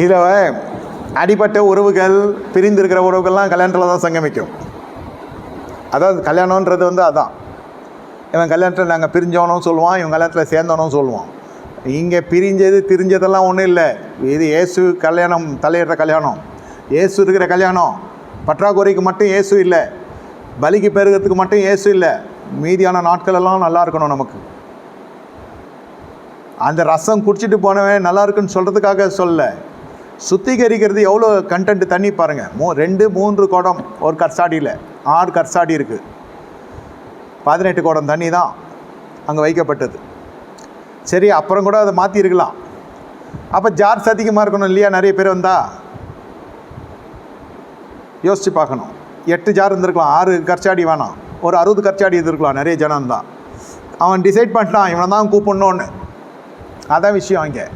இதில் அடிப்பட்ட உறவுகள், பிரிந்திருக்கிற உறவுகள்லாம் கல்யாணத்தில் தான் சங்கமிக்கும். அதாவது கல்யாணன்றது அதான். இவன் கல்யாணத்தில் நாங்கள் பிரிஞ்சவனும் சொல்லுவான், இவன் கல்யாணத்தில் சேர்ந்தவனும் சொல்லுவான். இங்கே பிரிஞ்சது திரிஞ்சதெல்லாம் ஒன்றும் இல்லை. இது இயேசு கல்யாணம், தலையிடுற கல்யாணம், இயேசு இருக்கிற கல்யாணம். பற்றாக்குறைக்கு மட்டும் இயேசு இல்லை, பலிக்கு பெருகிறதுக்கு மட்டும் இயேசு இல்லை, மீதியான நாட்களெல்லாம் நல்லா இருக்கணும் நமக்கு. அந்த ரசம் குடிச்சிட்டு போனவன் நல்லா இருக்குன்னு சொல்கிறதுக்காக சொல்ல, சுத்திகரிக்கிறது எவ்வளோ கண்டென்ட் தண்ணி பாருங்கள். 2-3 குடம் ஒரு கற்சாடியில், 6 கற்சாடி இருக்குது, 18 குடம் தண்ணி தான் அங்கே வைக்கப்பட்டது. சரி, அப்புறம் கூட அதை மாற்றிருக்கலாம். அப்போ ஜார்ஸ் அதிகமாக இருக்கணும் இல்லையா? நிறைய பேர் வந்தால் யோசித்து பார்க்கணும். 8 ஜார் இருந்திருக்கலாம், 6 கற்சாடி வேணாம், ஒரு 60 கற்சாடி இருந்திருக்கலாம். நிறைய ஜனம் தான். அவன் டிசைட் பண்ணிட்டான் இவனை தான் கூப்பிடணுன்னு. அதான் விஷயம். இங்கே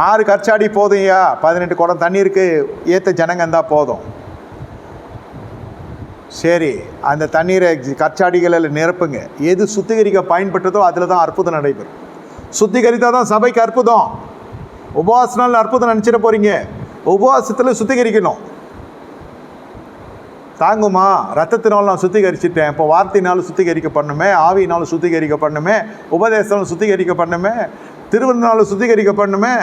6 கற்சாடி போதும்யா, 18 குடம் தண்ணீருக்கு ஏற்ற ஜனங்க இருந்தால் போதும். சரி, அந்த தண்ணீரை கற்சாடிகளில் நிரப்புங்க. எது சுத்திகரிக்க பயன்பட்டதோ அதில் தான் அற்புதம் நடைபெறும். சுத்திகரித்தால் தான் சபைக்கு அற்புதம். உபவாசனால் அற்புதம் நினச்சிட போகிறீங்க. உபவாசத்தில் சுத்திகரிக்கணும். தாங்குமா? ரத்தத்தினாலும் நான் சுத்திகரிச்சுட்டேன், இப்போ வார்த்தையினாலும் சுத்திகரிக்கப்படணுமே, ஆவியினாலும் சுத்திகரிக்கப்படணுமே, உபதேசனாலும் சுத்திகரிக்கப்படணுமே, திருவிழானாலும் சுத்திகரிக்கப்படணுமே.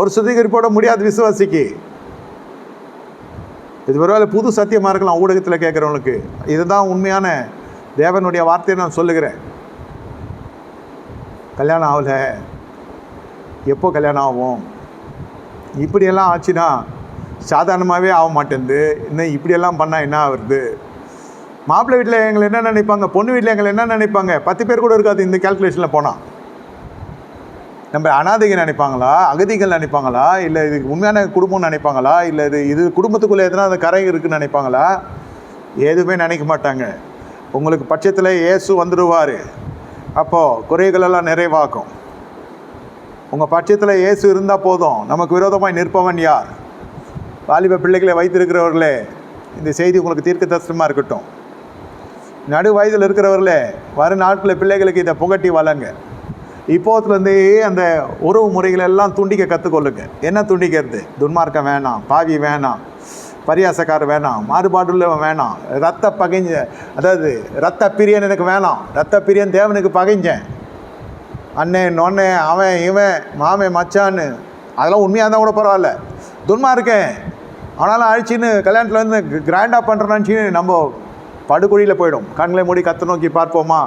ஒரு சுத்திகரிப்போட முடியாது விசுவாசிக்கு. இது ஒருவேளை புது சத்தியமாக இருக்கலாம் ஊடகத்தில் கேட்குறவங்களுக்கு. இதுதான் உண்மையான தேவனுடைய வார்த்தையை நான் சொல்லுகிறேன். கல்யாணம் ஆகலை, எப்போ கல்யாணம் ஆகும்? இப்படியெல்லாம் ஆச்சுன்னா சாதாரணமாகவே ஆக மாட்டேங்குது. இன்னும் இப்படியெல்லாம் பண்ணால் என்ன ஆகுறது? மாப்பிள்ளை வீட்டில் எங்களை என்ன நினைப்பாங்க, பொண்ணு வீட்டில் எங்களை என்ன நினைப்பாங்க? 10 பேர் கூட இருக்காது இந்த கேல்குலேஷனில் போனால். நம்ம அனாதைகள் நினைப்பாங்களா, அகதிகள் நினைப்பாங்களா, இல்லை இது உண்மையான குடும்பம்னு நினைப்பாங்களா, இல்லை இது குடும்பத்துக்குள்ளே எதுனா அந்த கரை இருக்குதுன்னு நினைப்பாங்களா? எதுவுமே நினைக்க மாட்டாங்க. உங்களுக்கு பட்சத்தில் இயேசு வந்துடுவார். அப்போது குறைகளெல்லாம் நிறைவாக்கும். உங்கள் பட்சத்தில் இயேசு இருந்தால் போதும். நமக்கு விரோதமாய் நிற்பவன் யார்? வாலிப பிள்ளைகளை வைத்திருக்கிறவர்களே, இந்த செய்தி உங்களுக்கு தீர்க்க தரிசனமாக இருக்கட்டும். நடு வயதில் இருக்கிறவர்களே, வரும் நாட்களில் பிள்ளைகளுக்கு இதை புகட்டி வளங்க. இப்போதுலேருந்தே அந்த உறவு முறைகளெல்லாம் துண்டிக்க கற்றுக்கொள்ளுங்க. என்ன துண்டிக்கிறது? துன்மார்க்கம் வேணாம், பாவி வேணாம், பரியாசக்காரர் வேணாம், மாறுபாடுள்ளவன் வேணாம், ரத்த பகைஞ்ச, அதாவது ரத்த பிரியன் எனக்கு வேணாம். ரத்த பிரியன் தேவனுக்கு பகைஞ்சேன், அண்ணன் நொண்ணே, அவன் இவன், மாமே மச்சான்னு, அதெல்லாம் உண்மையாக இருந்தால் கூட பரவாயில்ல. துன்மார்க்கேன் ஆனாலும் அழிச்சின்னு கல்யாணத்தில் வந்து கிராண்டாக பண்ணுறேன்னு நம்ம படுகொழியில் போயிடும். கண்களை மூடி கத்தை நோக்கி பார்ப்போமா?